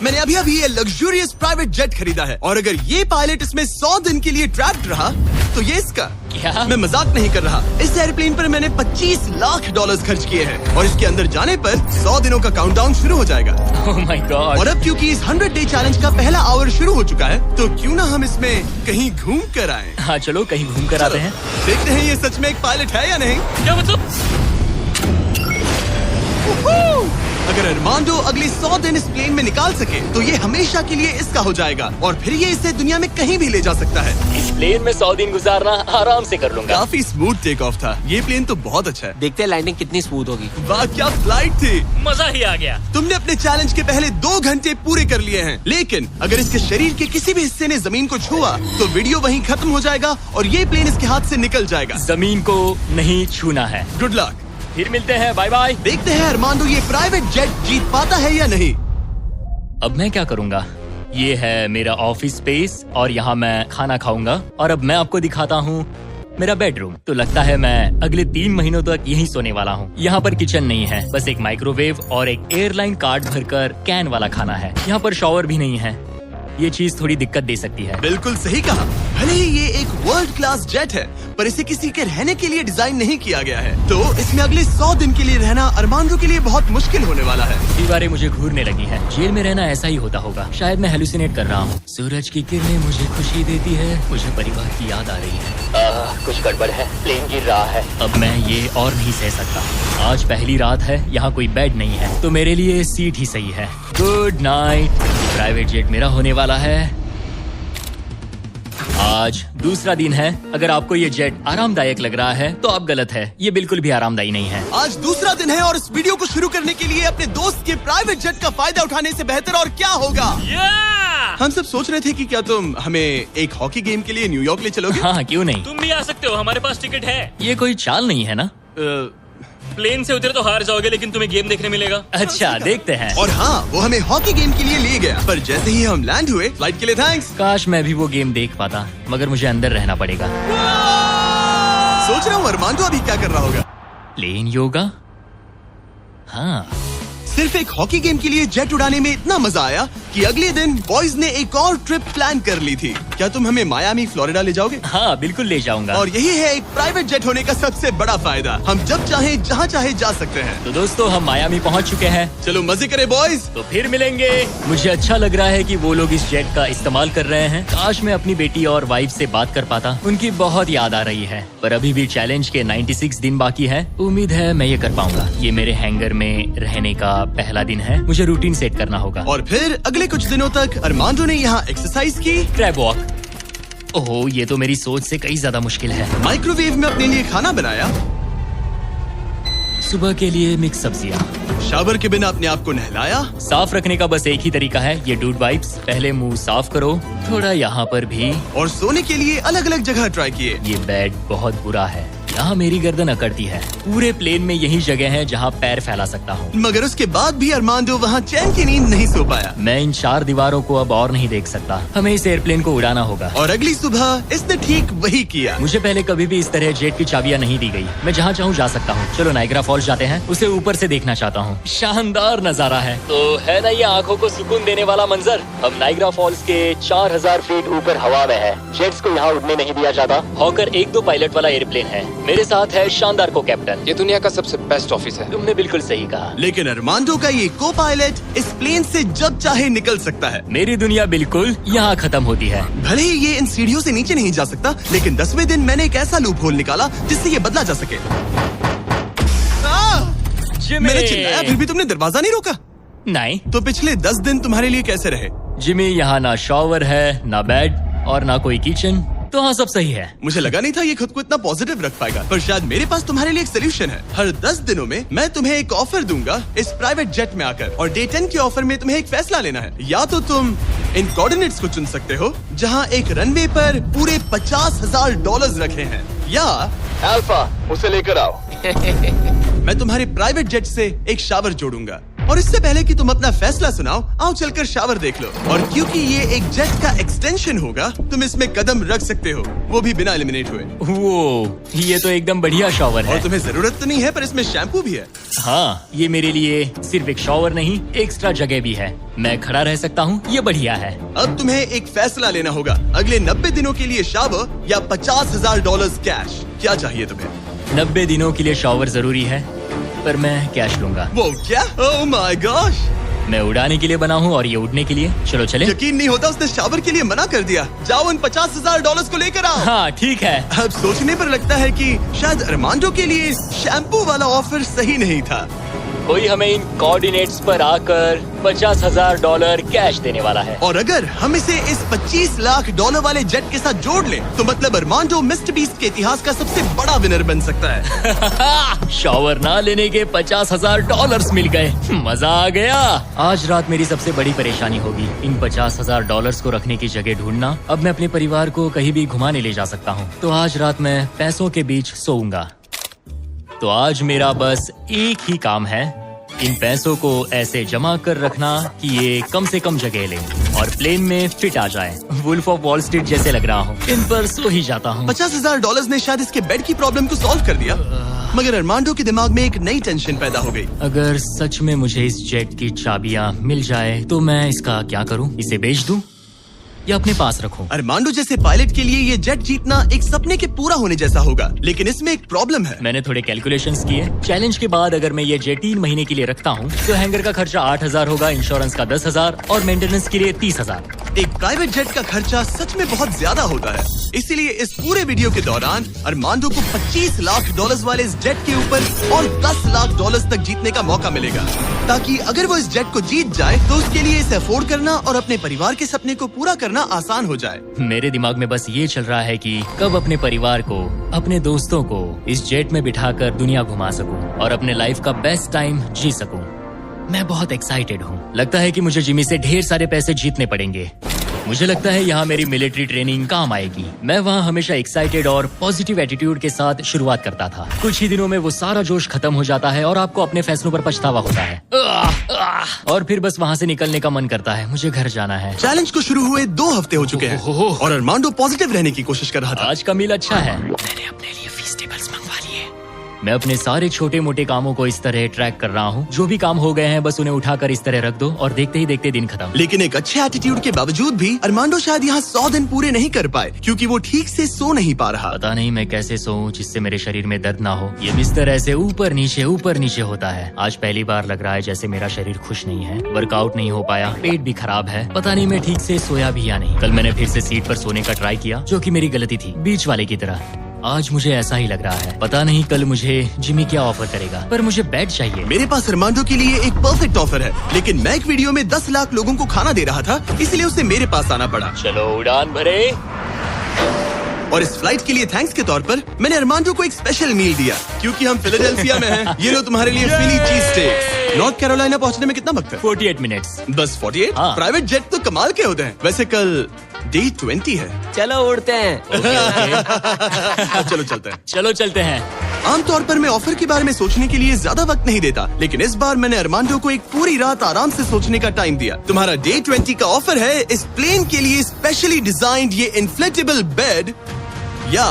मैंने अभी ये लग्जूरियस प्राइवेट जेट खरीदा है और अगर ये पायलट इसमें 100 दिन के लिए ट्रैप्ड रहा तो ये इसका। क्या? मैं मजाक नहीं कर रहा। इस एयरप्लेन पर मैंने $25 लाख खर्च किए हैं और इसके अंदर जाने पर 100 दिनों का काउंटडाउन शुरू हो जाएगा। Oh my God! और अब क्योंकि इस 100 डे चैलेंज का पहला आवर शुरू हो चुका है तो क्यों ना हम इसमें कहीं घूम कर आए। हाँ चलो कहीं घूम कर आते हैं। देखते हैं ये सच में एक पायलट है या नहीं। क्या मतलब? अगर अरमांडो अगले 100 दिन इस प्लेन में निकाल सके तो ये हमेशा के लिए इसका हो जाएगा और फिर ये इसे दुनिया में कहीं भी ले जा सकता है। इस प्लेन में 100 दिन गुजारना आराम से कर लूंगा। काफी स्मूथ टेक ऑफ था। ये प्लेन तो बहुत अच्छा है। देखते हैं लैंडिंग कितनी स्मूथ होगी। वाह क्या फ्लाइट थी। मजा ही आ गया। तुमने अपने चैलेंज के पहले 2 घंटे पूरे कर लिए हैं, लेकिन अगर इसके शरीर के किसी भी हिस्से ने जमीन को छुआ तो वीडियो वहीं खत्म हो जाएगा और ये प्लेन इसके हाथ से निकल जाएगा। जमीन को नहीं छूना है। Good luck. फिर मिलते हैं, बाय बाय। देखते हैं अरमांडो ये प्राइवेट जेट जीत पाता है या नहीं। अब मैं क्या करूंगा? ये है मेरा ऑफिस स्पेस और यहाँ मैं खाना खाऊंगा और अब मैं आपको दिखाता हूँ मेरा बेडरूम। तो लगता है मैं अगले 3 महीनों तक यहीं सोने वाला हूँ। यहाँ पर किचन नहीं है, बस एक माइक्रोवेव और एक एयरलाइन कार्ड भरकर कैन वाला खाना है। यहाँ पर शॉवर भी नहीं है। ये चीज थोड़ी दिक्कत दे सकती है। बिल्कुल सही कहा। भले ही ये एक वर्ल्ड क्लास जेट है पर इसे किसी के रहने के लिए डिजाइन नहीं किया गया है तो इसमें अगले 100 दिन के लिए रहना अरमांडो के लिए बहुत मुश्किल होने वाला है। दीवारें मुझे घूरने लगी है। जेल में रहना ऐसा ही होता होगा। शायद मैं हेलुसिनेट कर रहा हूँ। सूरज की किरणें मुझे खुशी देती है। मुझे परिवार की याद आ रही है। कुछ गड़बड़ है। प्लेन गिर रहा है। अब मैं ये और नहीं सह सकता। आज पहली रात है, यहाँ कोई बेड नहीं है तो मेरे लिए सीट ही सही है। Good night. प्राइवेट जेट मेरा होने वाला है। आज दूसरा दिन है। अगर आपको ये जेट आरामदायक लग रहा है तो आप गलत है। ये बिल्कुल भी आरामदायी नहीं है। आज दूसरा दिन है और इस वीडियो को शुरू करने के लिए अपने दोस्त के प्राइवेट जेट का फायदा उठाने से बेहतर और क्या होगा। yeah! हम सब सोच रहे थे कि क्या तुम हमें एक हॉकी गेम के लिए न्यूयॉर्क ले चलोगे। हाँ क्यों नहीं। तुम भी आ सकते हो, हमारे पास टिकट है। ये कोई चाल नहीं है ना। प्लेन से उतरे तो हार जाओगे लेकिन तुम्हें गेम देखने मिलेगा। अच्छा देखते हैं। और हाँ वो हमें हॉकी गेम के लिए ले गया पर जैसे ही हम लैंड हुए फ्लाइट के लिए थैंक्स। काश मैं भी वो गेम देख पाता मगर मुझे अंदर रहना पड़ेगा। सोच रहा हूँ अरमांडो अभी क्या कर रहा होगा। प्लेन योगा। हाँ सिर्फ एक हॉकी गेम के लिए जेट उड़ाने में इतना मजा आया कि अगले दिन बॉयज ने एक और ट्रिप प्लान कर ली थी। क्या तुम हमें मायामी फ्लोरिडा ले जाओगे। हाँ बिल्कुल ले जाऊंगा। और यही है एक प्राइवेट जेट होने का सबसे बड़ा फायदा। हम जब चाहे जहाँ चाहे जा सकते हैं। तो दोस्तों हम मायामी पहुँच चुके हैं। चलो मजे करें बॉयज। तो फिर मिलेंगे। मुझे अच्छा लग रहा है कि वो लोग इस जेट का इस्तेमाल कर रहे हैं। काश मैं अपनी बेटी और वाइफ से बात कर पाता। उनकी बहुत याद आ रही है पर अभी भी चैलेंज के 96 दिन बाकी है। उम्मीद है मैं ये कर पाऊंगा। ये मेरे हैंगर में रहने का पहला दिन है। मुझे रूटीन सेट करना होगा। और फिर अगले कुछ दिनों तक अरमांडो ने यहाँ एक्सरसाइज की। Crab walk. ओहो ये तो मेरी सोच से कई ज्यादा मुश्किल है। माइक्रोवेव में अपने लिए खाना बनाया। सुबह के लिए मिक्स सब्जियाँ। शावर के बिना अपने आप को नहलाया। साफ रखने का बस एक ही तरीका है, ये डूड वाइप्स। पहले मुंह साफ करो, थोड़ा यहाँ पर भी। और सोने के लिए अलग अलग जगह ट्राई किए। ये बेड बहुत बुरा है। यहाँ मेरी गर्दन अकड़ती है। पूरे प्लेन में यही जगह है जहाँ पैर फैला सकता हूँ। मगर उसके बाद भी अरमांडो वहाँ चैन की नींद नहीं सो पाया। मैं इन 4 दीवारों को अब और नहीं देख सकता। हमें इस एयरप्लेन को उड़ाना होगा। और अगली सुबह इसने ठीक वही किया। मुझे पहले कभी भी इस तरह जेट की चाबियाँ नहीं दी गई। मैं जहाँ चाहूँ जा सकता हूँ। चलो नाइग्रा फॉल्स जाते हैं। उसे ऊपर से देखना चाहता हूँ। शानदार नजारा है। तो है ना ये आंखों को सुकून देने वाला मंजर। हम नाइग्रा फॉल्स के 4000 फीट ऊपर हवा में है। जेट्स को यहाँ उड़ने नहीं दिया जाता। हॉकर 1-2 पायलट वाला एयरप्लेन है। मेरे साथ है शानदार को कैप्टन। ये दुनिया का सबसे बेस्ट ऑफिस है। तुमने बिल्कुल सही कहा। लेकिन अरमांडो का ये को पायलट इस प्लेन से जब चाहे निकल सकता है। मेरी दुनिया बिल्कुल यहाँ खत्म होती है। भले ही ये इन सीढ़ियों से नीचे नहीं जा सकता लेकिन 10वें दिन मैंने एक ऐसा लूप होल निकाला जिससे ये बदला जा सके। मैंने चिल्लाया फिर भी तुमने दरवाजा नहीं रोका। नहीं तो पिछले 10 दिन तुम्हारे लिए कैसे रहे। जिमी यहाँ ना शॉवर है, ना बेड और ना कोई किचन। तो हाँ सब सही है। मुझे लगा नहीं था ये खुद को इतना पॉजिटिव रख पाएगा पर शायद मेरे पास तुम्हारे लिए एक सोल्यूशन है। हर 10 दिनों में मैं तुम्हें एक ऑफर दूंगा इस प्राइवेट जेट में आकर और डे 10 के ऑफर में तुम्हें एक फैसला लेना है। या तो तुम इन कोऑर्डिनेट्स को चुन सकते हो जहाँ एक रनवे पर पूरे $50,000 रखे हैं या अल्फा उसे लेकर आओ। मैं तुम्हारे प्राइवेट जेट से एक शावर जोड़ूंगा और इससे पहले कि तुम अपना फैसला सुनाओ, आओ चलकर शावर देख लो। और क्योंकि ये एक जेट का एक्सटेंशन होगा, तुम इसमें कदम रख सकते हो, वो भी बिना एलिमिनेट हुए। वो ये तो एकदम बढ़िया शॉवर और है। तुम्हें जरूरत तो नहीं है, पर इसमें शैम्पू भी है। हाँ, ये मेरे लिए सिर्फ एक शॉवर नहीं, एक्स्ट्रा जगह भी है। मैं खड़ा रह सकता हूँ, ये बढ़िया है। अब तुम्हें एक फैसला लेना होगा, अगले 90 दिनों के लिए शावर या $50,000 कैश। क्या चाहिए तुम्हें? 90 दिनों के लिए शॉवर जरूरी है, पर मैं कैश लूंगा। वो क्या? ओह माय गॉश! मैं उड़ाने के लिए बना हूँ और ये उड़ने के लिए। चलो चले। यकीन नहीं होता, उसने शावर के लिए मना कर दिया। जाओ उन $50,000 को लेकर आओ। हाँ ठीक है। अब सोचने पर लगता है कि शायद अरमांडो के लिए शैम्पू वाला ऑफर सही नहीं था। कोई हमें इन कोऑर्डिनेट्स पर आकर $50,000 कैश देने वाला है। और अगर हम इसे इस $25 लाख वाले जेट के साथ जोड़ लें, तो मतलब अरमांडो मिस्टर बीस्ट के इतिहास का सबसे बड़ा विनर बन सकता है। शॉवर ना लेने के $50,000 मिल गए, मजा आ गया। आज रात मेरी सबसे बड़ी परेशानी होगी इन $50,000 को रखने की जगह ढूंढना। अब मैं अपने परिवार को कहीं भी घुमाने ले जा सकता हूँ, तो आज रात मैं पैसों के बीच सोऊंगा। तो आज मेरा बस एक ही काम है, इन पैसों को ऐसे जमा कर रखना कि ये कम से कम जगह ले और प्लेन में फिट आ जाए। वुल्फ ऑफ वॉल स्ट्रीट जैसे लग रहा हूँ। इन पर सो ही जाता हूँ। $50,000 ने शायद इसके बेड की प्रॉब्लम को सॉल्व कर दिया, मगर अरमांडो के दिमाग में एक नई टेंशन पैदा हो गई। अगर सच में मुझे इस जेट की चाबियां मिल जाए तो मैं इसका क्या करूं? इसे बेच दूं या अपने पास रखूं? अरमांडो जैसे पायलट के लिए ये जेट जीतना एक सपने के पूरा होने जैसा होगा, लेकिन इसमें एक प्रॉब्लम है। मैंने थोड़े कैलकुलेशंस किए। चैलेंज के बाद अगर मैं ये जेट 3 महीने के लिए रखता हूँ तो हैंगर का खर्चा 8,000 होगा, इंश्योरेंस का 10,000 और मेंटेनेंस के लिए 30,000। एक प्राइवेट जेट का खर्चा सच में बहुत ज्यादा होता है, इसीलिए इस पूरे वीडियो के दौरान अरमांडो को $25 लाख वाले इस जेट के ऊपर और $10 लाख तक जीतने का मौका मिलेगा, ताकि अगर वो इस जेट को जीत जाए तो उसके लिए इसे अफोर्ड करना और अपने परिवार के सपने को पूरा करना आसान हो जाए। मेरे दिमाग में बस ये चल रहा है कि कब अपने परिवार को, अपने दोस्तों को इस जेट में बिठाकर दुनिया घुमा सकूं और अपने लाइफ का बेस्ट टाइम जी सकूं। मैं बहुत एक्साइटेड हूँ। लगता है कि मुझे जिमी से ढेर सारे पैसे जीतने पड़ेंगे। मुझे लगता है यहाँ मेरी मिलिट्री ट्रेनिंग काम आएगी। मैं वहाँ हमेशा एक्साइटेड और पॉजिटिव एटीट्यूड के साथ शुरुआत करता था। कुछ ही दिनों में वो सारा जोश खत्म हो जाता है और आपको अपने फैसलों पर पछतावा होता है, और फिर बस वहाँ से निकलने का मन करता है। मुझे घर जाना है। चैलेंज को शुरू हुए 2 हफ्ते हो चुके हैं और अरमांडो पॉजिटिव रहने की कोशिश कर रहा था। आज का मील अच्छा है। मैंने अपने लिए फेस्टिवल्स मंगवा लिए। मैं अपने सारे छोटे मोटे कामों को इस तरह ट्रैक कर रहा हूँ। जो भी काम हो गए हैं बस उन्हें उठाकर इस तरह रख दो और देखते ही देखते दिन खत्म। लेकिन एक अच्छे एटीट्यूड के बावजूद भी अरमांडो शायद यहाँ 100 दिन पूरे नहीं कर पाए, क्योंकि वो ठीक से सो नहीं पा रहा। पता नहीं मैं कैसे सोऊं जिससे मेरे शरीर में दर्द ना हो। ये बिस्तर ऐसे ऊपर नीचे होता है। आज पहली बार लग रहा है जैसे मेरा शरीर खुश नहीं है। वर्कआउट नहीं हो पाया, पेट भी खराब है। पता नहीं मैं ठीक से सोया भी या नहीं। कल मैंने फिर से सीट पर सोने का ट्राई किया, जो कि मेरी गलती थी, बीच वाले की तरह। आज मुझे ऐसा ही लग रहा है। पता नहीं कल मुझे जिमी क्या ऑफर करेगा, पर मुझे बेड चाहिए। मेरे पास अरमांडो के लिए एक परफेक्ट ऑफर है, लेकिन मैं एक वीडियो में 10 लाख लोगों को खाना दे रहा था, इसलिए उसे मेरे पास आना पड़ा। चलो उड़ान भरे। और इस फ्लाइट के लिए थैंक्स के तौर पर मैंने अरमांडो को एक स्पेशल मील दिया, क्योंकि हम फिलाडेल्फिया में हैं। ये लो तुम्हारे लिए फिली चीज स्टेक्स। नॉर्थ कैरोलिना पहुंचने में कितना वक्त है? 48 मिनट्स। बस 48? हाँ। प्राइवेट जेट तो कमाल के होते हैं। वैसे कल डे 20 है। चलो उड़ते हैं। अब चलो चलते हैं। चलो चलते हैं। आमतौर पर मैं ऑफर के बारे में सोचने के लिए ज्यादा वक्त नहीं देता, लेकिन इस बार मैंने अरमांडो को एक पूरी रात आराम से सोचने का टाइम दिया। तुम्हारा डे 20 का ऑफर है इस प्लेन के लिए स्पेशली डिजाइन्ड ये इन्फ्लेटेबल बेड, या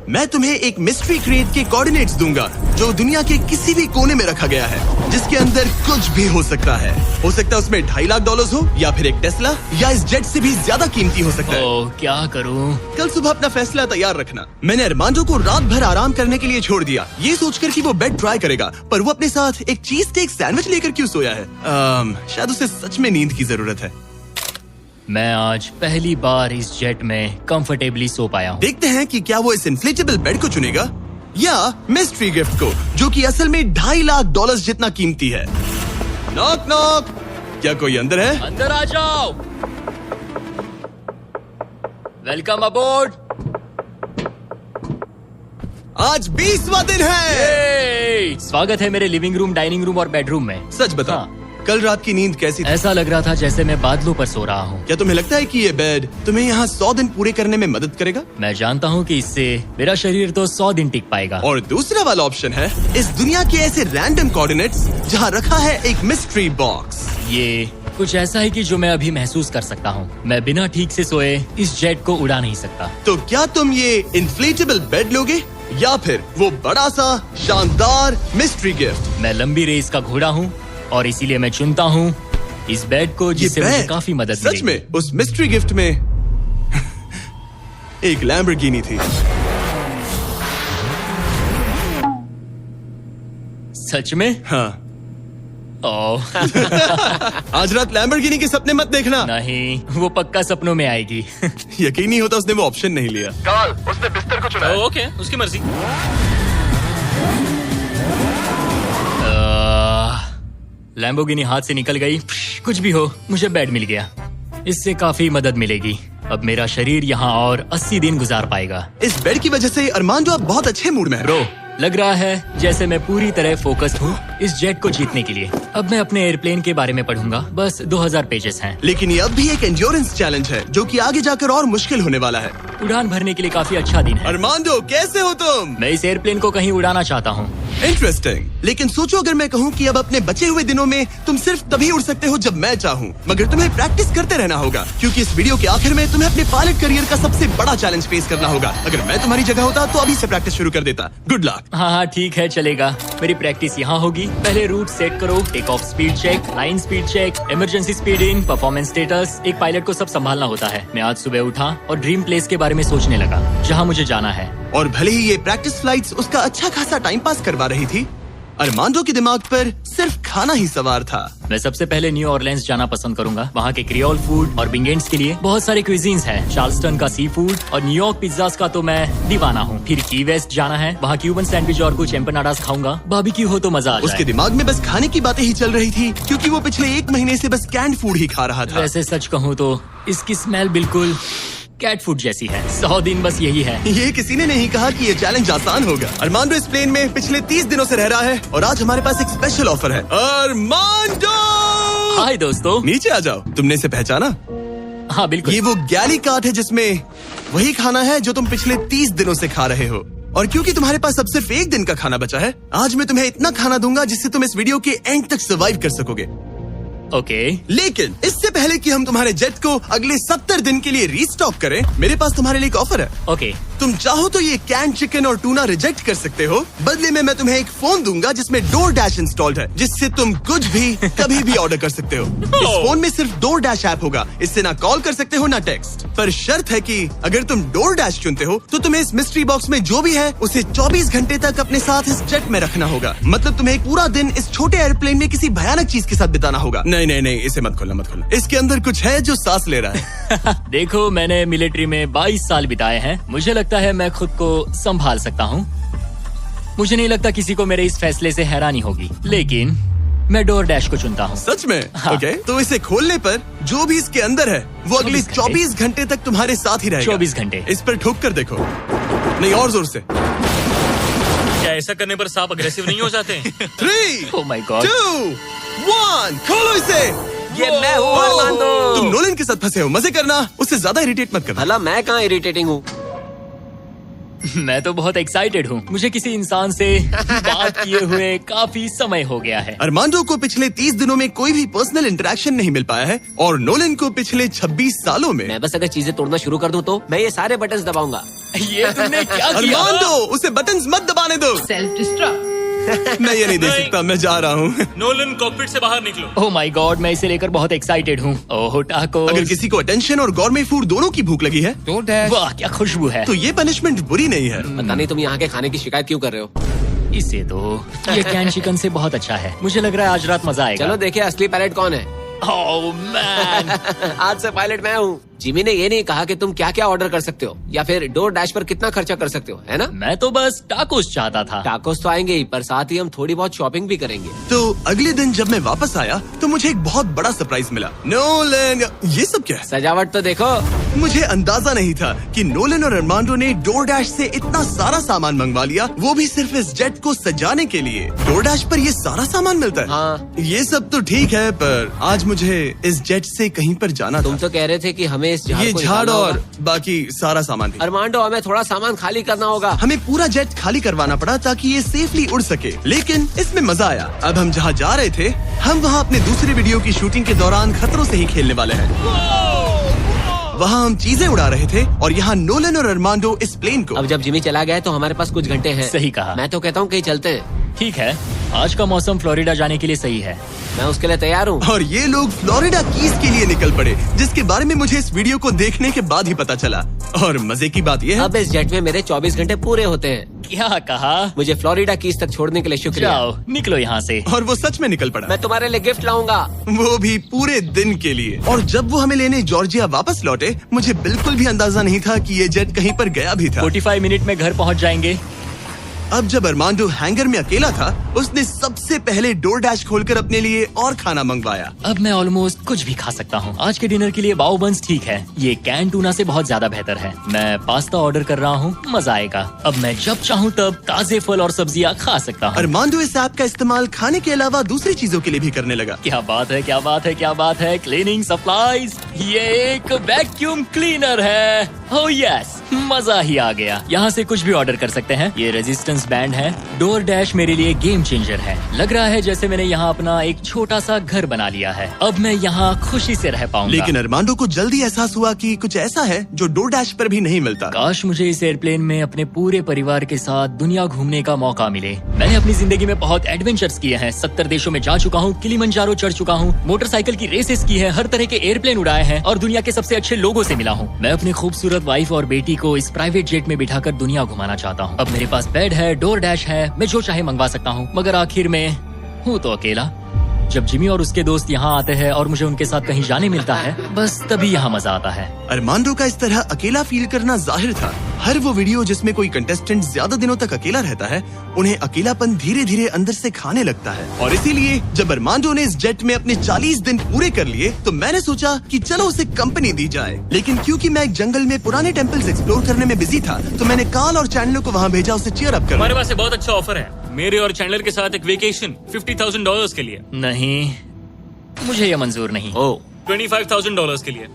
मैं तुम्हें एक मिस्ट्री क्रेट के कोऑर्डिनेट्स दूंगा जो दुनिया के किसी भी कोने में रखा गया है, जिसके अंदर कुछ भी हो सकता है। हो सकता है उसमें $2.5 लाख हो, या फिर एक टेस्ला, या इस जेट से भी ज्यादा कीमती हो सकता है। ओह, क्या करूं? कल सुबह अपना फैसला तैयार रखना। मैंने अरमांडो को रात भर आराम करने के लिए छोड़ दिया, ये सोचकर कि वो बेड ट्राई करेगा, पर वो अपने साथ एक चीज स्टेक सैंडविच लेकर क्यों सोया है? शायद उसे सच में नींद की जरूरत है। मैं आज पहली बार इस जेट में कंफर्टेबली सो पाया हूँ। देखते हैं कि क्या वो इस इन्फ्लेटेबल बेड को चुनेगा या मिस्ट्री गिफ्ट को, जो कि असल में $2.5 लाख जितना कीमती है। नॉक नॉक, क्या कोई अंदर है? अंदर आ जाओ। Welcome aboard. आज 20वां दिन है। स्वागत है मेरे लिविंग रूम, डाइनिंग रूम और बेडरूम में। सच बता, हाँ। कल रात की नींद कैसी थी? ऐसा लग रहा था जैसे मैं बादलों पर सो रहा हूँ। क्या तुम्हें लगता है कि ये बेड तुम्हें यहाँ 100 दिन पूरे करने में मदद करेगा? मैं जानता हूँ कि इससे मेरा शरीर तो 100 दिन टिक पाएगा। और दूसरा वाला ऑप्शन है इस दुनिया के ऐसे रैंडम कोऑर्डिनेट्स जहाँ रखा है एक मिस्ट्री बॉक्स। ये कुछ ऐसा है कि जो मैं अभी महसूस कर सकता हूँ। मैं बिना ठीक से सोए इस जेट को उड़ा नहीं सकता। तो क्या तुम ये इन्फ्लेटेबल बेड लोगे या फिर वो बड़ा सा शानदार मिस्ट्री गिफ्ट? मैं लंबी रेस का घोड़ा हूँ और इसीलिए मैं चुनता हूँ इस बेड को, जिससे मुझे बेड काफी मदद सच मिलेगी। में उस मिस्ट्री गिफ्ट में एक लैम्बोर्गिनी थी। सच में? हाँ। ओह आज रात लैम्बोर्गिनी के सपने मत देखना। नहीं, वो पक्का सपनों में आएगी। यकीन नहीं होता उसने वो ऑप्शन नहीं लिया। कल उसने बिस्तर को चुना। ओके, उसकी मर्जी। लैम्बोर्गिनी हाथ से निकल गई। कुछ भी हो, मुझे बेड मिल गया। इससे काफी मदद मिलेगी। अब मेरा शरीर यहाँ और 80 दिन गुजार पाएगा। इस बेड की वजह से अरमान जो आप बहुत अच्छे मूड में है। ब्रो, लग रहा है जैसे मैं पूरी तरह फोकस्ड हूँ इस जेट को जीतने के लिए। अब मैं अपने एयरप्लेन के बारे में पढ़ूंगा। बस 2000 पेजेस हैं। लेकिन ये अब भी एक एंड्योरेंस चैलेंज है जो कि आगे जाकर और मुश्किल होने वाला है। उड़ान भरने के लिए काफी अच्छा दिन है। अरमांडो, कैसे हो तुम? मैं इस एयरप्लेन को कहीं उड़ाना चाहता हूँ। इंटरेस्टिंग। लेकिन सोचो अगर मैं कहूँ कि अब अपने बचे हुए दिनों में तुम सिर्फ तभी उड़ सकते हो जब मैं चाहूँ, मगर तुम्हें प्रैक्टिस करते रहना होगा क्योंकि इस वीडियो के आखिर में तुम्हें अपने पायलट करियर का सबसे बड़ा चैलेंज फेस करना होगा। अगर मैं तुम्हारी जगह होता तो अभी से प्रैक्टिस शुरू कर देता। Good luck. हाँ, ठीक है, चलेगा। मेरी प्रैक्टिस यहाँ होगी। पहले रूट सेट करो, take off speed check, line speed check, emergency speed in, performance status. एक पायलट को सब संभालना होता है। मैं आज सुबह उठा और ड्रीम प्लेस के बारे में सोचने लगा जहाँ मुझे जाना है। और भले ही ये प्रैक्टिस फ्लाइट्स उसका अच्छा खासा टाइम पास करवा रही थी, अरमांडो के दिमाग पर सिर्फ खाना ही सवार था। मैं सबसे पहले न्यू ऑरलेंस जाना पसंद करूंगा। वहाँ के क्रियोल फूड और बिंगेंट्स के लिए बहुत सारे क्विजीन्स हैं। चार्ल्सटन का सी फूड और न्यूयॉर्क पिज्जास का तो मैं दीवाना हूँ। फिर की वेस्ट जाना है। वहाँ क्यूबन सैंडविच और कुछ एम्पनाडास खाऊंगा। बारबेक्यू हो तो मजा आ उसके जाए। दिमाग में बस खाने की बातें ही चल रही थी क्योंकि वो पिछले 1 महीने से बस कैंड फूड ही खा रहा था। वैसे सच कहूँ तो इसकी स्मेल बिल्कुल कैट फूड जैसी है। 100 दिन बस यही है। ये किसी ने नहीं कहा कि ये चैलेंज आसान होगा। अरमांडो इस प्लेन में पिछले 30 दिनों से रह रहा है और आज हमारे पास एक स्पेशल ऑफर है। अरमांडो, हाय दोस्तों। नीचे आ जाओ। तुमने इसे पहचाना? हाँ बिल्कुल। ये वो गैली कार्ट है जिसमें वही खाना है जो तुम पिछले 30 दिनों से खा रहे हो। और क्योंकि तुम्हारे पास अब सिर्फ 1 दिन का खाना बचा है, आज मैं तुम्हें इतना खाना दूंगा जिससे तुम इस वीडियो के एंड तक सर्वाइव कर सकोगे। ओके। लेकिन इससे पहले कि हम तुम्हारे जेट को अगले 70 दिन के लिए रीस्टॉक करें, मेरे पास तुम्हारे लिए एक ऑफर है। ओके। तुम चाहो तो ये कैन चिकन और टूना रिजेक्ट कर सकते हो। बदले में मैं तुम्हें एक फोन दूंगा जिसमें DoorDash इंस्टॉल्ड है, जिससे तुम कुछ भी कभी भी ऑर्डर कर सकते हो। इस फोन में सिर्फ DoorDash ऐप होगा। इससे ना कॉल कर सकते हो ना टेक्स्ट। पर शर्त है कि अगर तुम DoorDash चुनते हो तो तुम्हें इस मिस्ट्री बॉक्स में जो भी है उसे 24 घंटे तक अपने साथ इस जेट में रखना होगा। मतलब तुम्हें एक पूरा दिन इस छोटे एयरप्लेन में किसी भयानक चीज के साथ बिताना होगा। नहीं नहीं नहीं, इसे मत खोलना मत खोलना। इसके अंदर कुछ है जो सांस ले रहा है। देखो, मैंने मिलिट्री में 22 साल बिताए हैं। मुझे लगता है मैं खुद को संभाल सकता हूँ। मुझे नहीं लगता किसी को मेरे इस फैसले से हैरानी होगी, लेकिन मैं DoorDash को चुनता हूँ। सच में? हाँ। ओके, तो इसे खोलने पर जो भी इसके अंदर है वो अगले 24 घंटे तक तुम्हारे साथ ही रहेगा। 24 घंटे। इस पर ठोक कर देखो। नहीं, और जोर से। क्या ऐसा करने पर सांप अग्रेसिव नहीं हो जाते? 3, Oh my God. 2, 1, खोलो इसे। ये मैं हूँ अरमांडो। तुम नोलन के साथ फंसे हो, मजे करना, उससे ज्यादा इरिटेट मत करना। भला मैं कहाँ इरिटेटिंग हूँ? मैं तो बहुत एक्साइटेड हूँ। मुझे किसी इंसान से बात किए हुए काफी समय हो गया है। अरमांडो को पिछले 30 दिनों में कोई भी पर्सनल इंटरेक्शन नहीं मिल पाया है और नोलन को पिछले 26 सालों में। मैं बस अगर चीजें तोड़ना शुरू कर दूँ तो मैं ये सारे बटन्स दबाऊंगा। ये तुमने क्या किया? अरमांडो, उसे बटन्स मत दबाने दो। Self destruct. मैं ये नहीं दे सकता, मैं जा रहा हूँ। नोलन, कॉकपिट से बाहर निकलो। ओह माय गॉड, मैं इसे लेकर बहुत एक्साइटेड हूँ। ओह टाको। अगर किसी को अटेंशन और गॉर्मे फूड दोनों की भूख लगी है वाह, क्या खुशबू है। तो ये पनिशमेंट बुरी नहीं है। पता नहीं तुम यहाँ के खाने की शिकायत क्यों कर रहे हो? इसे तो ये कैन चिकन से बहुत अच्छा है। मुझे लग रहा है आज रात मजा आएगा। चलो देखे असली पायलट कौन है। Oh man. आज से पायलट मैं हूँ। जिमी ने ये नहीं कहा कि तुम क्या क्या ऑर्डर कर सकते हो या फिर डोर डैश पर कितना खर्चा कर सकते हो, है ना? मैं तो बस टाकोस चाहता था। टाकोस तो आएंगे ही, पर साथ ही हम थोड़ी बहुत शॉपिंग भी करेंगे। तो अगले दिन जब मैं वापस आया तो मुझे एक बहुत बड़ा सरप्राइज मिला। नोलन, ये सब क्या है? सजावट तो देखो। मुझे अंदाजा नहीं था कि नोलन और अरमांडो ने डोरडैश से इतना सारा सामान मंगवा लिया, वो भी सिर्फ इस जेट को सजाने के लिए। डोरडैश पर ये सारा सामान मिलता है? हाँ। ये सब तो ठीक है, पर आज मुझे इस जेट से कहीं पर जाना तुम था। तो कह रहे थे कि हमें इस झाड़ ये को झाड़ निकालना और होगा। बाकी सारा सामान भी। अरमांडो, हमें थोड़ा सामान खाली करना होगा। हमें पूरा जेट खाली करवाना पड़ा ताकि ये सेफली उड़ सके, लेकिन इसमें मजा आया। अब हम जहाँ जा रहे थे, हम वहाँ अपने दूसरे वीडियो की शूटिंग के दौरान खतरों से ही खेलने वाले हैं। वहाँ हम चीजें उड़ा रहे थे और यहाँ नोलन और अरमांडो इस प्लेन को। अब जब जिमी चला गया है तो हमारे पास कुछ घंटे हैं। सही कहा। मैं तो कहता हूँ कहीं चलते हैं। ठीक है, आज का मौसम फ्लोरिडा जाने के लिए सही है। मैं उसके लिए तैयार हूँ। और ये लोग फ्लोरिडा कीज के लिए निकल पड़े, जिसके बारे में मुझे इस वीडियो को देखने के बाद ही पता चला। और मजे की बात यह है, अब इस जेट में मेरे 24 घंटे पूरे होते हैं। क्या कहा? मुझे फ्लोरिडा कीज तक छोड़ने के लिए शुक्रिया। जाओ, निकलो यहाँ से। और वो सच में निकल पड़ा, मैं तुम्हारे लिए गिफ्ट लाऊंगा। वो भी पूरे दिन के लिए। और जब वो हमें लेने जॉर्जिया वापस लौटे, मुझे बिल्कुल भी अंदाजा नहीं था कि ये जेट कहीं पर गया भी था। 45 मिनट में घर पहुँच जाएंगे। अब जब अरमांडो हैंगर में अकेला था, उसने सबसे पहले डोर डैश खोलकर अपने लिए और खाना मंगवाया। अब मैं ऑलमोस्ट कुछ भी खा सकता हूँ। आज के डिनर के लिए बाओ बंस ठीक है, ये कैन टूना से बहुत ज्यादा बेहतर है। मैं पास्ता ऑर्डर कर रहा हूँ, मजा आएगा। अब मैं जब चाहूँ तब ताजे फल और सब्जियाँ खा सकता हूँ। अरमांडो इस ऐप का इस्तेमाल खाने के अलावा दूसरी चीजों के लिए भी करने लगा। क्या बात है, क्या बात है, क्या बात है। क्लीनिंग सप्लाईज, ये एक वैक्यूम क्लीनर है। ओह यस, मजा ही आ गया। यहाँ से कुछ भी ऑर्डर कर सकते हैं। ये रेजिस्टेंस बैंड है। डोर डैश मेरे लिए गेम चेंजर है। लग रहा है जैसे मैंने यहाँ अपना एक छोटा सा घर बना लिया है। अब मैं यहाँ खुशी से रह पाऊंगा। लेकिन अरमांडो को जल्दी एहसास हुआ कि कुछ ऐसा है जो डोर डैश पर भी नहीं मिलता। काश मुझे इस एयरप्लेन में अपने पूरे परिवार के साथ दुनिया घूमने का मौका मिले। मैंने अपनी जिंदगी में बहुत एडवेंचर्स किए हैं। 70 देशों में जा चुका हूँ, किलिमंजारो चढ़ चुका हूँ, मोटरसाइकिल की रेसेस की है, हर तरह के एयरप्लेन उड़ाए हैं और दुनिया के सबसे अच्छे लोगों से मिला हूँ। मैं अपनी खूबसूरत वाइफ और बेटी को इस प्राइवेट जेट में बिठाकर दुनिया घुमाना चाहता हूँ। अब मेरे पास बेड है, डोर डैश है, मैं जो चाहे मंगवा सकता हूँ, मगर आखिर में हूँ तो अकेला। जब जिमी और उसके दोस्त यहाँ आते हैं और मुझे उनके साथ कहीं जाने मिलता है, बस तभी यहाँ मजा आता है। अरमांडो का इस तरह अकेला फील करना जाहिर था। हर वो वीडियो जिसमें कोई कंटेस्टेंट ज्यादा दिनों तक अकेला रहता है, उन्हें अकेलापन धीरे धीरे अंदर से खाने लगता है। और इसीलिए जब अरमांडो ने इस जेट में अपने 40 दिन पूरे कर लिए, तो मैंने सोचा कि चलो उसे कंपनी दी जाए। लेकिन क्योंकि मैं एक जंगल में पुराने टेम्पल्स एक्सप्लोर करने में बिजी था, तो मैंने कार्ल और चैंडलर को वहाँ भेजा उसे चीयर अप करने। हमारे पास एक बहुत अच्छा ऑफर है मेरे और चैंडलर के साथ, एक वेकेशन $50,000 के लिए। नहीं, मुझे ये मंजूर नहीं। ओह, $25,000 के लिए।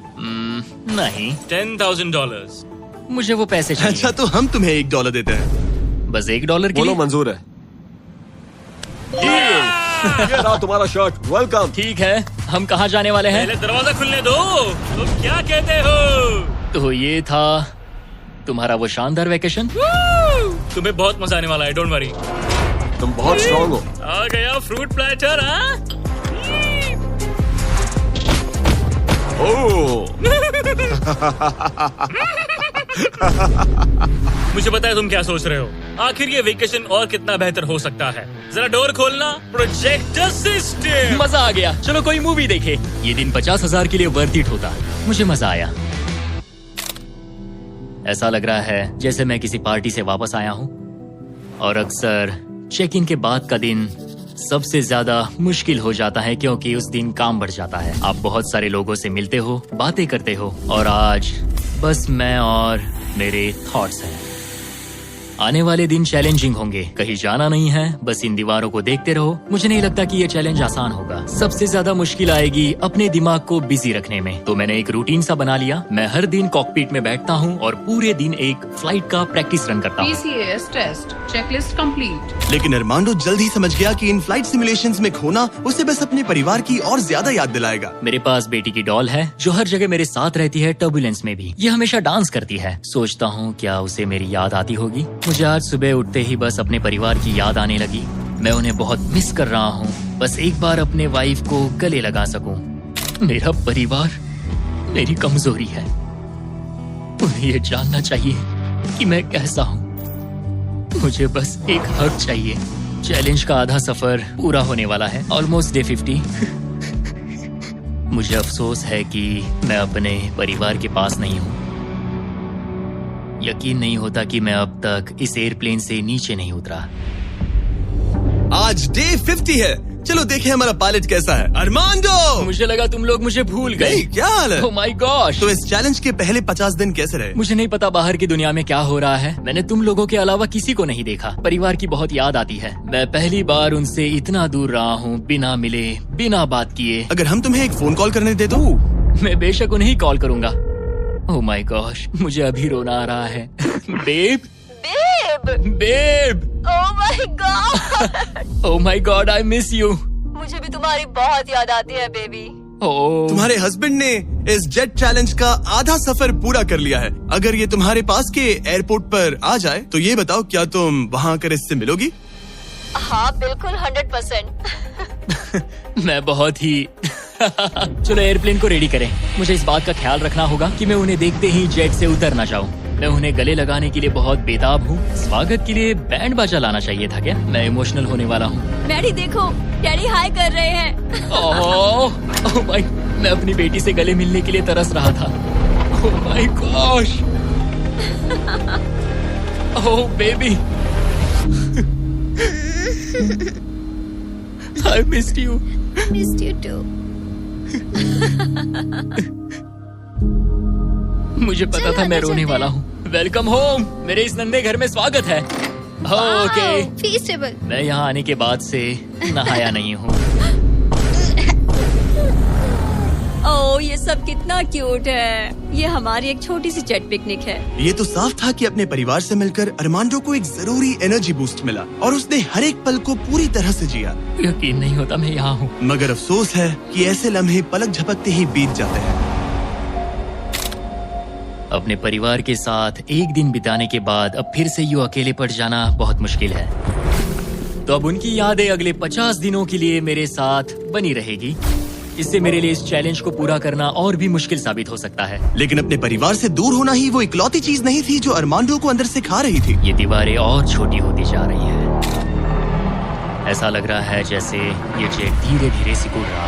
नहीं, $10,000। मुझे वो पैसे चाहिए। अच्छा, तो हम तुम्हें $1 देते हैं। बस $1 के बोलो लिए? मंजूर है। ये रहा तुम्हारा शर्ट, वेलकम। ठीक है, हम कहाँ जाने वाले हैं? पहले दरवाजा खुलने दो। तुम क्या कहते हो? तो ये था तुम्हारा वो शानदार वेकेशन। तुम्हें बहुत मजा आने वाला है, डोंट वरी। तुम बहुत स्ट्रॉन्ग हो। आ गया फ्रूट प्लेटर। हाँ, ओह, मुझे पता है तुम क्या सोच रहे हो। आखिर ये वेकेशन और कितना बेहतर हो सकता है। जरा डोर खोलना। Projector system. मजा आ गया। चलो कोई मूवी देखे। ये दिन 50,000 के लिए वर्थ इट होता। मुझे मजा आया। ऐसा लग रहा है जैसे मैं किसी पार्टी से वापस आया हूँ। और अक्सर चेक इन के बाद का दिन सबसे ज्यादा मुश्किल हो जाता है, क्योंकि उस दिन काम बढ़ जाता है। आप बहुत सारे लोगों से मिलते हो, बातें करते हो, और आज बस मैं और मेरे थॉट्स हैं। आने वाले दिन चैलेंजिंग होंगे। कहीं जाना नहीं है, बस इन दीवारों को देखते रहो। मुझे नहीं लगता कि ये चैलेंज आसान होगा। सबसे ज्यादा मुश्किल आएगी अपने दिमाग को बिजी रखने में। तो मैंने एक रूटीन सा बना लिया। मैं हर दिन कॉकपिट में बैठता हूँ और पूरे दिन एक फ्लाइट का प्रैक्टिस रन करता हूँ। PCAS test checklist complete. लेकिन अरमांडो जल्द ही समझ गया कि इन फ्लाइट सिमुलेशंस में खोना उसे बस अपने परिवार की और ज्यादा याद दिलाएगा। मेरे पास बेटी की डॉल है जो हर जगह मेरे साथ रहती है, टर्बुलेंस में भी। ये हमेशा डांस करती है। सोचता हूँ क्या उसे मेरी याद आती होगी। मुझे आज सुबह उठते ही बस अपने परिवार की याद आने लगी। मैं उन्हें बहुत मिस कर रहा हूँ। बस एक बार अपने वाइफ को गले लगा सकूं। मेरा परिवार मेरी कमजोरी है। उन्हें ये जानना चाहिए कि मैं कैसा हूँ। मुझे बस एक हग चाहिए। चैलेंज का आधा सफर पूरा होने वाला है। Almost day 50। मुझे अफसोस है कि मैं अपने परिवार के पास नहीं हूँ। यकीन नहीं होता कि मैं अब तक इस एयरप्लेन से नीचे नहीं उतरा। आज डे 50 है। चलो देखें हमारा पायलट कैसा है। अरमांडो! मुझे लगा तुम लोग मुझे भूल गए। नहीं, क्या हाल है? ओह माय गॉश! तो इस चैलेंज के पहले 50 दिन कैसे रहे? मुझे नहीं पता बाहर की दुनिया में क्या हो रहा है। मैंने तुम लोगों के अलावा किसी को नहीं देखा। परिवार की बहुत याद आती है। मैं पहली बार उनसे इतना दूर रहा हूँ, बिना मिले, बिना बात किए। अगर हम तुम्हें एक फोन कॉल करने दे तो? मैं बेशक उन्हें ही कॉल करूंगा। ओह माय गॉश, मुझे अभी रोना आ रहा है। Babe, babe, oh my god! Oh my god, I miss you. मुझे भी तुम्हारी बहुत याद आती है बेबी। ओह, तुम्हारे हस्बैंड ने इस जेट चैलेंज का आधा सफर पूरा कर लिया है। अगर ये तुम्हारे पास के एयरपोर्ट पर आ जाए तो ये बताओ, क्या तुम वहाँ आकर इससे मिलोगी? हाँ बिल्कुल 100%। मैं बहुत ही चलो एयरप्लेन को रेडी करें। मुझे इस बात का ख्याल रखना होगा कि मैं उन्हें देखते ही जेट से उतर ना जाऊं। मैं उन्हें गले लगाने के लिए बहुत बेताब हूँ। स्वागत के लिए बैंड बाजा लाना चाहिए था क्या? मैं इमोशनल होने वाला हूँ। डैडी देखो, डैडी हाय कर रहे हैं। ओह माय, मैं अपनी बेटी से गले मिलने के लिए तरस रहा था। Oh my gosh, oh baby, I missed you. Missed you too. मुझे पता था मैं रोने वाला हूँ। वेलकम होम, मेरे इस नन्हे घर में स्वागत है। ओके, फीस्टेबल। मैं यहाँ आने के बाद से नहाया नहीं हूँ। ओह ये सब कितना क्यूट है। ये हमारी एक छोटी सी जेट पिकनिक है। ये तो साफ था कि अपने परिवार से मिलकर अरमांडो को एक जरूरी एनर्जी बूस्ट मिला और उसने हर एक पल को पूरी तरह से जिया। यकीन नहीं होता मैं यहाँ हूँ। मगर अफसोस है कि ऐसे लम्हे पलक झपकते ही बीत जाते हैं। अपने परिवार के साथ एक दिन बिताने के बाद अब फिर से यूं अकेले पड़ जाना बहुत मुश्किल है। तो अब उनकी यादें अगले 50 दिनों के लिए मेरे साथ बनी रहेगी। इससे मेरे लिए इस चैलेंज को पूरा करना और भी मुश्किल साबित हो सकता है। लेकिन अपने परिवार से दूर होना ही वो इकलौती चीज नहीं थी जो अरमांडो को अंदर से खा रही थी। ये दीवारें और छोटी होती जा रही हैं। ऐसा लग रहा है जैसे ये जेट धीरे धीरे सिकुड़ रहा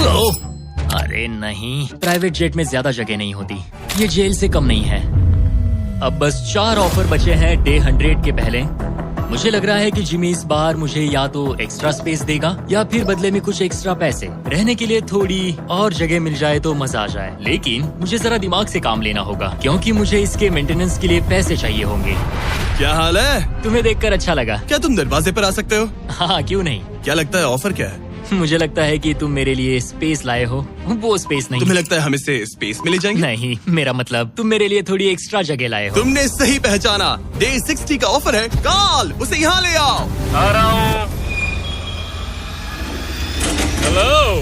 हो। अरे नहीं, प्राइवेट जेट में ज्यादा जगह नहीं होती। ये जेल से कम नहीं है। अब बस 4 ऑफर बचे हैं डे 100 के पहले। मुझे लग रहा है कि जिमी इस बार मुझे या तो एक्स्ट्रा स्पेस देगा या फिर बदले में कुछ एक्स्ट्रा पैसे। रहने के लिए थोड़ी और जगह मिल जाए तो मजा आ जाए। लेकिन मुझे जरा दिमाग से काम लेना होगा क्योंकि मुझे इसके मेंटेनेंस के लिए पैसे चाहिए होंगे। क्या हाल है? तुम्हें देखकर अच्छा लगा। क्या तुम दरवाजे पर आ सकते हो? हाँ, क्यों नहीं। क्या लगता है ऑफर क्या है? मुझे लगता है कि तुम मेरे लिए स्पेस लाए हो। वो स्पेस नहीं। तुम्हें लगता है हम इससे स्पेस में ले जाएंगे? नहीं, मेरा मतलब तुम मेरे लिए थोड़ी एक्स्ट्रा जगह लाए हो। तुमने सही पहचाना। डे 60 का ऑफर है। कॉल उसे यहाँ ले आओ। आ रहा हूँ। हेलो,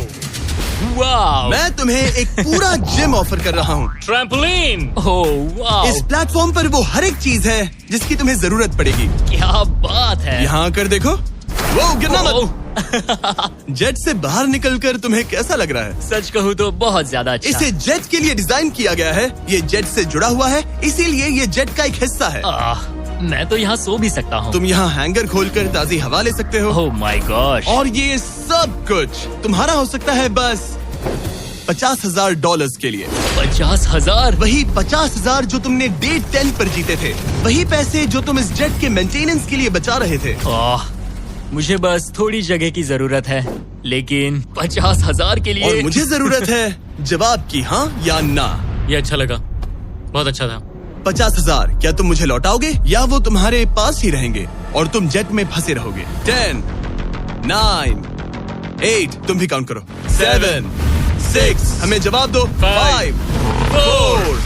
वाओ, मैं तुम्हें एक पूरा जिम ऑफर कर रहा हूँ। ट्रैम्पोलिन। ओह वाओ, इस प्लेटफॉर्म पर वो हर एक चीज है जिसकी तुम्हें जरूरत पड़ेगी। क्या बात है। यहाँ आकर देखो। वो गिरना मत। ओह, जेट से बाहर निकलकर तुम्हें कैसा लग रहा है? सच कहूँ तो बहुत ज्यादा अच्छा। इसे जेट के लिए डिजाइन किया गया है। ये जेट से जुड़ा हुआ है, इसीलिए ये जेट का एक हिस्सा है। मैं तो यहाँ सो भी सकता हूँ। तुम यहाँ हैंगर खोलकर ताजी हवा ले सकते हो। ओह माय गॉश, और ये सब कुछ तुम्हारा हो सकता है बस $50,000 के लिए। 50,000? वही 50,000 जो तुमने डे 10 पर जीते थे। वही पैसे जो तुम इस जेट के मेंटेनेंस के लिए बचा रहे थे। मुझे बस थोड़ी जगह की जरूरत है, लेकिन 50,000 के लिए। और मुझे जरूरत है जवाब की, हाँ या ना। ये अच्छा लगा, बहुत अच्छा था। 50,000 क्या तुम मुझे लौटाओगे या वो तुम्हारे पास ही रहेंगे और तुम जेट में फंसे रहोगे? 10, 9, 8, तुम भी काउंट करो। 7, 6, हमें जवाब दो। 5, 4।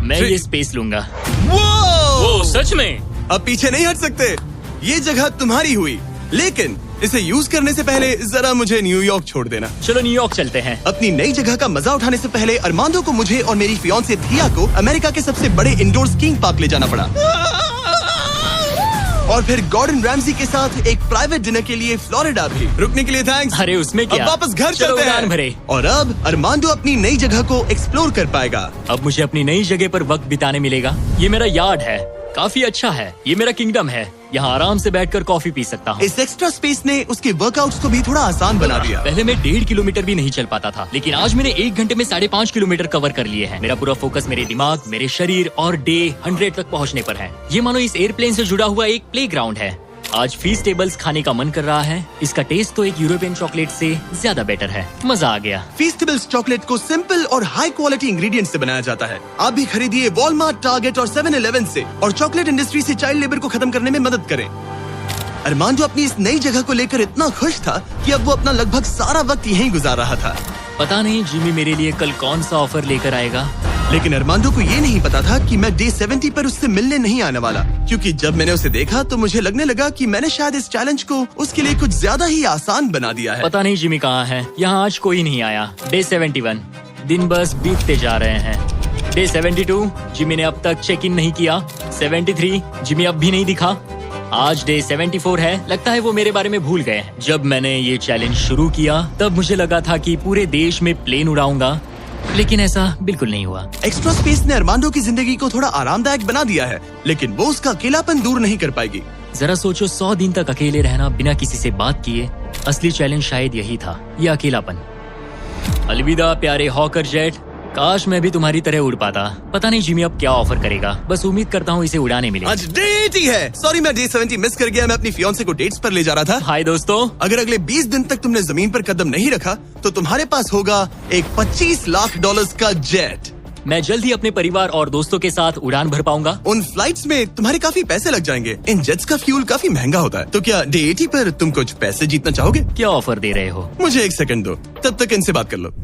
मैं ये स्पेस लूंगा। वो सच में? अब पीछे नहीं हट सकते। ये जगह तुम्हारी हुई, लेकिन इसे यूज करने से पहले जरा मुझे न्यूयॉर्क छोड़ देना। चलो न्यूयॉर्क चलते हैं। अपनी नई जगह का मजा उठाने से पहले अरमांडो को, मुझे और मेरी फियांसे थिया को अमेरिका के सबसे बड़े इंडोर स्कीइंग पार्क ले जाना पड़ा। और फिर गॉर्डन रैमजी के साथ एक प्राइवेट डिनर के लिए फ्लोरिडा भी। रुकने के लिए थैंक्स। अरे उसमें क्या, अब वापस घर चलो चलते उड़ान हैं। भरे। और अब अरमांडो अपनी नई जगह को एक्सप्लोर कर पाएगा। अब मुझे अपनी नई जगह पर वक्त बिताने मिलेगा। ये मेरा यार्ड है। काफी अच्छा है। ये मेरा किंगडम है, यहाँ आराम से बैठकर कॉफी पी सकता हूँ। इस एक्स्ट्रा स्पेस ने उसके वर्कआउट्स को भी थोड़ा आसान बना दिया। पहले मैं 1.5 किलोमीटर भी नहीं चल पाता था, लेकिन आज मैंने 1 घंटे में 5.5 किलोमीटर कवर कर लिए हैं। मेरा पूरा फोकस मेरे दिमाग, मेरे शरीर और डे 100 तक पहुँचने पर है। ये मानो इस एयरप्लेन से जुड़ा हुआ एक प्लेग्राउंड है। आज फीस्टेबल्स खाने का मन कर रहा है। इसका टेस्ट तो एक यूरोपियन चॉकलेट से ज्यादा बेटर है। मजा आ गया। फीस्टेबल्स चॉकलेट को सिंपल और हाई क्वालिटी इंग्रेडिएंट्स से बनाया जाता है। आप भी खरीदिए वॉलमार्ट, टारगेट और 7-Eleven से और चॉकलेट इंडस्ट्री से चाइल्ड लेबर को खत्म करने में मदद करें। अरमांडो अपनी इस नई जगह को लेकर इतना खुश था कि अब वो अपना लगभग सारा वक्त यहीं गुजार रहा था। पता नहीं जिमी मेरे लिए कल कौन सा ऑफर लेकर आएगा। लेकिन अरमांडो को ये नहीं पता था कि मैं डे 70 पर उससे मिलने नहीं आने वाला, क्योंकि जब मैंने उसे देखा तो मुझे लगने लगा कि मैंने शायद इस चैलेंज को उसके लिए कुछ ज्यादा ही आसान बना दिया है। पता नहीं जिमी कहाँ है। यहाँ आज कोई नहीं आया। डे 71 दिन बस बीतते जा रहे हैं। डे 72 जिमी ने अब तक चेक इन नहीं किया। 73 जिमी अब भी नहीं दिखा। आज डे 74 है। लगता है वो मेरे बारे में भूल गए। जब मैंने ये चैलेंज शुरू किया तब मुझे लगा था कि पूरे देश में प्लेन उड़ाऊंगा, लेकिन ऐसा बिल्कुल नहीं हुआ। एक्स्ट्रा स्पेस ने अरमांडो की जिंदगी को थोड़ा आरामदायक बना दिया है, लेकिन वो उसका अकेलापन दूर नहीं कर पाएगी। जरा सोचो, 100 दिन तक अकेले रहना बिना किसी से बात किए। असली चैलेंज शायद यही था, ये अकेलापन। अलविदा प्यारे हॉकर जेट, काश मैं भी तुम्हारी तरह उड़ पाता। पता नहीं जिमी अब क्या ऑफर करेगा। बस उम्मीद करता हूँ इसे उड़ाने मिले। आज डे 80 है। सॉरी मैं डे 70 मिस कर गया। मैं अपनी फियांसे को डेट्स पर ले जा रहा था। हाय दोस्तों। अगर अगले 20 दिन तक तुमने जमीन पर कदम नहीं रखा तो तुम्हारे पास होगा एक $25 लाख का जेट। मैं जल्द ही अपने परिवार और दोस्तों के साथ उड़ान भर पाऊंगा। उन फ्लाइट्स में तुम्हारे काफी पैसे लग जाएंगे। इन जेट्स का फ्यूल काफी महंगा होता है। तो क्या डे 80 पर तुम कुछ पैसे जीतना चाहोगे? क्या ऑफर दे रहे हो? मुझे 1 सेकंड दो, तब तक इनसे बात कर लो।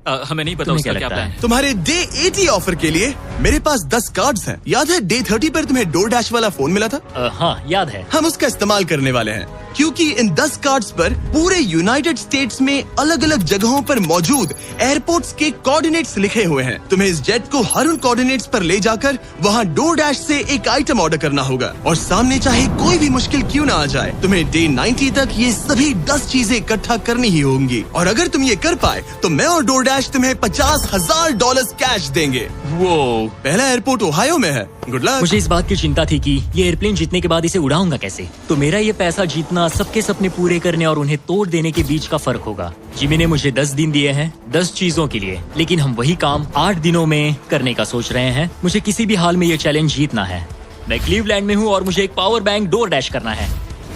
हमें नहीं पता तुम्हें उसका क्या क्या लगता प्लान है? है। तुम्हारे डे 80 ऑफर के लिए मेरे पास 10 कार्ड्स हैं। याद है डे 30 पर तुम्हें DoorDash वाला फोन मिला था? हाँ याद है। हम उसका इस्तेमाल करने वाले हैं, क्योंकि इन 10 कार्ड्स पर पूरे यूनाइटेड स्टेट्स में अलग अलग जगहों पर मौजूद एयरपोर्ट्स के कोऑर्डिनेट्स लिखे हुए हैं। तुम्हें इस जेट को हर उन कोऑर्डिनेट्स पर ले जाकर वहाँ DoorDash से एक आइटम ऑर्डर करना होगा और सामने चाहे कोई भी मुश्किल क्यों ना आ जाए, तुम्हें डे 90 तक ये सभी 10 चीजें इकट्ठा करनी ही होंगी। और अगर तुम ये कर पाए तो मैं और DoorDash तुम्हें $50,000 कैश देंगे। वो पहला एयरपोर्ट ओहायो में है। Good luck. मुझे इस बात की चिंता थी कि ये एयरप्लेन जीतने के बाद इसे उड़ाऊंगा कैसे। तो मेरा ये पैसा जीतना सबके सपने पूरे करने और उन्हें तोड़ देने के बीच का फर्क होगा। जिमी ने मुझे 10 दिन दिए हैं 10 चीजों के लिए, लेकिन हम वही काम 8 दिनों में करने का सोच रहे हैं। मुझे किसी भी हाल में ये चैलेंज जीतना है। मैं क्लीवलैंड में हूँ और मुझे एक पावर बैंक DoorDash करना है।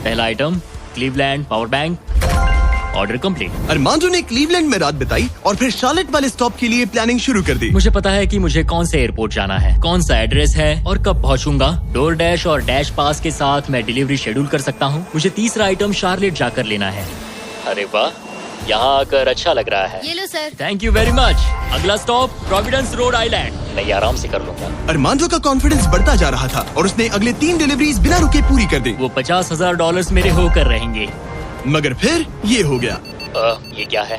पहला item Cleveland power bank. Order complete. Armando ने क्लीवलैंड में रात बिताई और फिर शार्लेट वाले स्टॉप के लिए प्लानिंग शुरू कर दी। मुझे पता है कि मुझे कौन से एयरपोर्ट जाना है, कौन सा एड्रेस है और कब पहुंचूंगा। DoorDash और डैश पास के साथ मैं डिलीवरी शेड्यूल कर सकता हूं। मुझे तीसरा आइटम शार्लेट जाकर लेना है। अरे वाह, यहाँ आकर अच्छा लग रहा है। ये लो sir. Thank you very much. अगला स्टॉप प्रोविडेंस रोड आइलैंड। मैं ये आराम से कर लूंगा। अरमांडो का कॉन्फिडेंस बढ़ता जा रहा था और उसने अगले 3 डिलीवरीज बिना रुके पूरी कर दी। वो $50,000 मेरे होकर रहेंगे। मगर फिर ये हो गया। ये क्या है?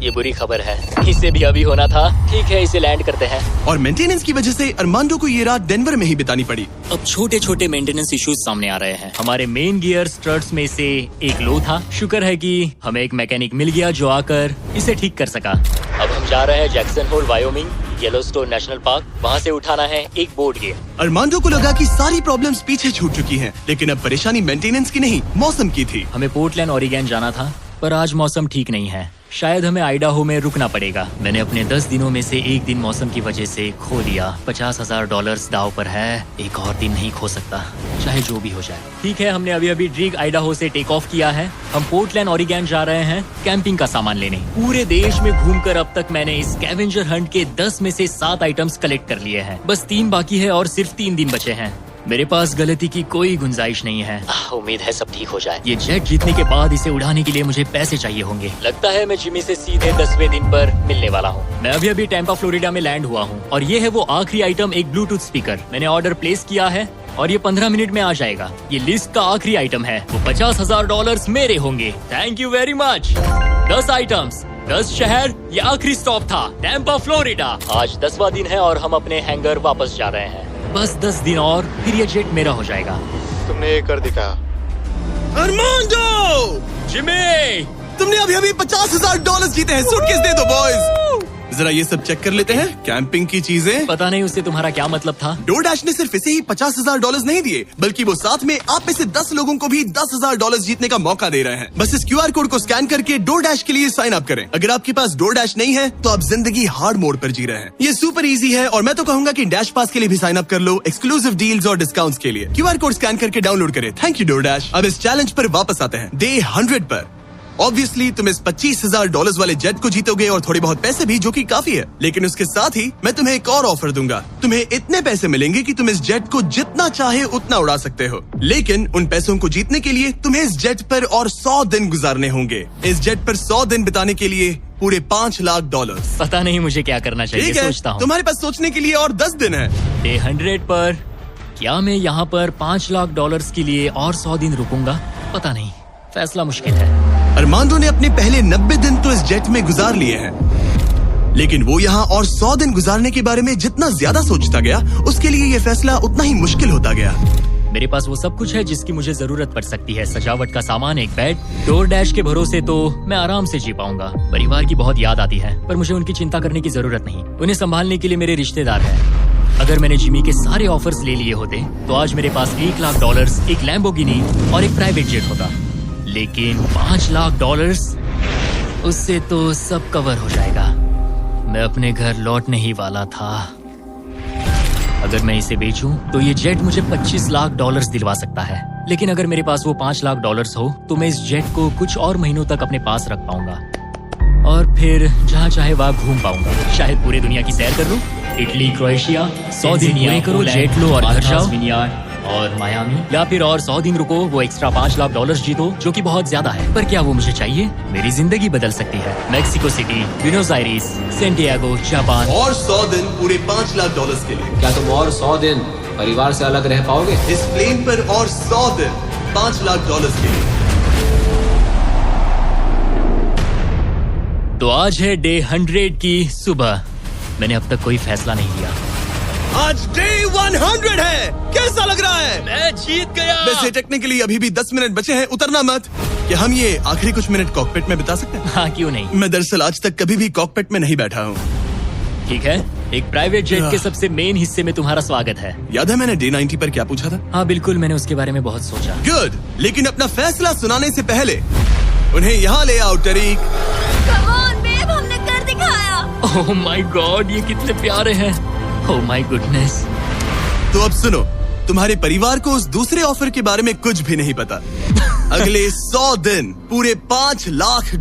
ये बुरी खबर है। इसे भी अभी होना था। ठीक है, इसे लैंड करते हैं। और मेंटेनेंस की वजह से अरमांडो को ये रात डेनवर में ही बितानी पड़ी। अब छोटे छोटे मेंटेनेंस इश्यूज सामने आ रहे हैं। हमारे मेन गियर स्ट्रट्स में से एक लो था। शुक्र है कि हमें एक मैकेनिक मिल गया जो आकर इसे ठीक कर सका। अब हम जा रहे हैं Jackson Hole Wyoming, Yellowstone national park. वहाँ से उठाना है एक बोर्ड गियर। अरमांडो को लगा कि सारी प्रॉब्लम्स पीछे छूट चुकी हैं, लेकिन अब परेशानी मेंटेनेंस की नहीं मौसम की थी। हमें पोर्टलैंड ओरिगन जाना था, पर आज मौसम ठीक नहीं है। शायद हमें आइडाहो में रुकना पड़ेगा। मैंने अपने 10 दिनों में से एक दिन मौसम की वजह से खो दिया। $50,000 दाव पर है। एक और दिन नहीं खो सकता, चाहे जो भी हो जाए। ठीक है, हमने अभी अभी ड्रिग आइडाहो से टेक ऑफ किया है। हम पोर्टलैंड ओरिगन जा रहे हैं कैंपिंग का सामान लेने। पूरे देश में घूमकर अब तक मैंने इस स्कैवेंजर हंट के 10 में से 7 आइटम्स कलेक्ट कर लिए हैं। बस 3 बाकी है और सिर्फ 3 दिन बचे हैं। मेरे पास गलती की कोई गुंजाइश नहीं है। उम्मीद है सब ठीक हो जाए। ये जेट जीतने के बाद इसे उड़ाने के लिए मुझे पैसे चाहिए होंगे। लगता है मैं जिमी से सीधे 10वें दिन पर मिलने वाला हूँ। मैं अभी अभी टैंपा फ्लोरिडा में लैंड हुआ हूँ और ये है वो आखिरी आइटम, एक ब्लूटूथ स्पीकर। मैंने ऑर्डर प्लेस किया है और ये 15 मिनट में आ जाएगा। ये लिस्ट का आखिरी आइटम है। वो $50,000 मेरे होंगे। Thank you very much. 10 items, 10 शहर, ये आखिरी स्टॉप था टैंपा फ्लोरिडा। आज 10वां दिन है और हम अपने हैंगर वापस जा रहे हैं। बस 10 दिन और फिर ये जेट मेरा हो जाएगा। तुमने ये कर दिखाया। अरमांडो! जिमी! तुमने अभी अभी $50,000 जीते हैं। सूटकेस दे दो बॉयज। जरा ये सब चेक कर लेते हैं, कैंपिंग की चीजें। पता नहीं उससे तुम्हारा क्या मतलब था। डोरडैश ने सिर्फ इसे ही $50,000 नहीं दिए, बल्कि वो साथ में आप में से 10 लोगों को भी $10,000 जीतने का मौका दे रहे हैं। बस इस QR कोड को स्कैन करके डोरडैश के लिए साइन अप करें। अगर आपके पास डोरडैश नहीं है तो आप जिंदगी हार्ड मोड पर जी रहे हैं। ये सुपर इजी है और मैं तो कहूंगा कि डैश पास के लिए भी साइन अप कर लो, एक्सक्लूसिव डील्स और डिस्काउंट्स के लिए। QR कोड स्कैन करके डाउनलोड करें। Thank you DoorDash. अब इस चैलेंज पर वापस आते हैं, डे 100 पर। ऑब्वियसली तुम इस $25,000 वाले जेट को जीतोगे और थोड़े बहुत पैसे भी, जो कि काफी है। लेकिन उसके साथ ही मैं तुम्हें एक और ऑफर दूंगा। तुम्हें इतने पैसे मिलेंगे कि तुम इस जेट को जितना चाहे उतना उड़ा सकते हो। लेकिन उन पैसों को जीतने के लिए तुम्हें इस जेट पर और 100 दिन गुजारने होंगे। इस जेट पर 100 दिन बिताने के लिए पूरे $5 लाख। पता नहीं मुझे क्या करना चाहिए, ठीक है, सोचता हूँ। तुम्हारे पास सोचने के लिए और 10 दिन है। डे 100 पर क्या मैं यहाँ पर $5 लाख के लिए और 100 दिन रुकूंगा? पता नहीं, फैसला मुश्किल है। अरमांडो ने अपने पहले 90 दिन तो इस जेट में गुजार लिए हैं, लेकिन वो यहाँ और 100 दिन गुजारने के बारे में जितना ज्यादा सोचता गया, उसके लिए ये फैसला उतना ही मुश्किल होता गया। मेरे पास वो सब कुछ है जिसकी मुझे जरूरत पड़ सकती है। सजावट का सामान, एक बेड। डोरडैश के भरोसे तो मैं आराम से जी पाऊंगा। परिवार की बहुत याद आती है, पर मुझे उनकी चिंता करने की जरूरत नहीं। उन्हें संभालने के लिए मेरे रिश्तेदार हैं। अगर मैंने जिमी के सारे ऑफर्स ले लिए होते तो आज मेरे पास $1 लाख, एक लैम्बोर्गिनी और एक प्राइवेट जेट होता। लेकिन $5 लाख, उससे तो सब कवर हो जाएगा। मैं अपने घर लौटने ही वाला था। अगर मैं इसे बेचूं तो ये जेट मुझे $25 लाख दिलवा सकता है। लेकिन अगर मेरे पास वो $5 लाख हो तो मैं इस जेट को कुछ और महीनों तक अपने पास रख पाऊंगा और फिर जहाँ चाहे वहाँ घूम पाऊंगा। शायद पूरी दुनिया की सैर कर लूं। इटली, क्रोएशिया, 100 दिन पूरे करो, जेट लो और घर जाओ, और मायामी, या फिर और 100 दिन रुको, वो एक्स्ट्रा $5 लाख जीतो, जो कि बहुत ज्यादा है। पर क्या वो मुझे चाहिए? मेरी जिंदगी बदल सकती है। Mexico city, Buenos iris, Santiago, Japan, और 100 दिन पूरे $5 लाख के लिए। क्या तुम और 100 दिन परिवार से अलग रह पाओगे? इस प्लेन पर और 100 दिन $5 लाख के लिए। तो आज है डे 100 की सुबह। मैंने अब तक कोई फैसला नहीं लिया। आज डे 100 है। कैसा लग रहा है? मैं जीत गया। वैसे टेक्निकली अभी भी 10 मिनट बचे हैं, उतरना मत। क्या हम ये आखिरी कुछ मिनट कॉकपिट में बिता सकते हैं? हाँ, क्यों नहीं। मैं दरअसल आज तक कभी भी कॉकपिट में नहीं बैठा हूँ। ठीक है, एक प्राइवेट जेट के सबसे मेन हिस्से में तुम्हारा स्वागत है। याद है मैंने डे 90 पर क्या पूछा था? हाँ बिल्कुल, मैंने उसके बारे में बहुत सोचा। गुड, लेकिन अपना फैसला सुनाने से पहले उन्हें यहाँ ले आओ टरीक। Come on, babe, हमने कर दिखाया। ओह माय गॉड, ये कितने प्यारे हैं। Oh my goodness. तो अब सुनो, तुम्हारे परिवार को उस दूसरे ऑफर के बारे में कुछ भी नहीं पता। अगले 100 दिन पूरे $5 लाख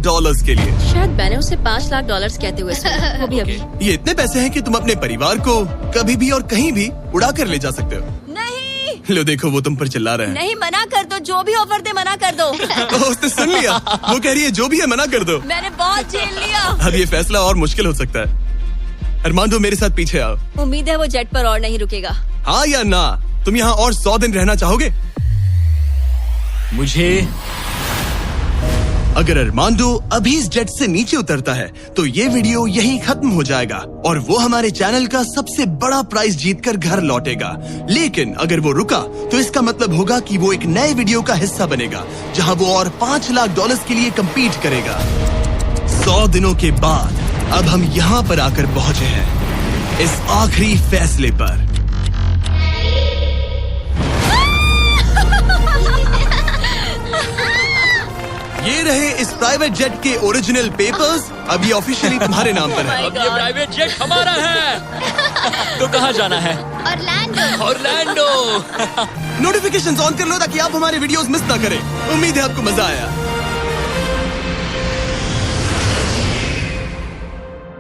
के लिए। शायद मैंने उसे $5 लाख कहते हुए सुना, वो भी अभी। ये इतने पैसे हैं कि तुम अपने परिवार को कभी भी और कहीं भी उड़ा कर ले जा सकते हो। नहीं, लो देखो, वो तुम पर चिल्ला रहे हैं। नहीं, मना कर दो। जो भी ऑफर दे मना कर दो। तो उसने सुन लिया, वो कह रही है जो भी है मना कर दो। मैंने बहुत झेल लिया। अब ये फैसला और मुश्किल हो सकता है। अरमांडो, मेरे साथ पीछे आओ। उम्मीद है वो जेट पर और नहीं रुकेगा। हाँ या ना? तुम यहाँ और 100 दिन रहना चाहोगे? मुझे अगर अरमांडो अभी इस जेट से नीचे उतरता है तो ये वीडियो यहीं खत्म हो जाएगा और वो हमारे चैनल का सबसे बड़ा प्राइज जीतकर घर लौटेगा। लेकिन अगर वो रुका तो इसका मतलब होगा कि वो एक नए वीडियो का हिस्सा बनेगा जहां वो और $5 लाख के लिए compete करेगा। 100 दिनों के बाद अब हम यहाँ पर आकर पहुंचे हैं, इस आखिरी फैसले पर। ये रहे इस प्राइवेट जेट के ओरिजिनल पेपर्स। अब ये ऑफिशियली तुम्हारे नाम पर है। अब ये प्राइवेट जेट हमारा है। तो कहाँ जाना है? ऑरलैंडो। नोटिफिकेशंस ऑन कर लो ताकि आप हमारे वीडियोस मिस ना करें। उम्मीद है आपको मजा आया।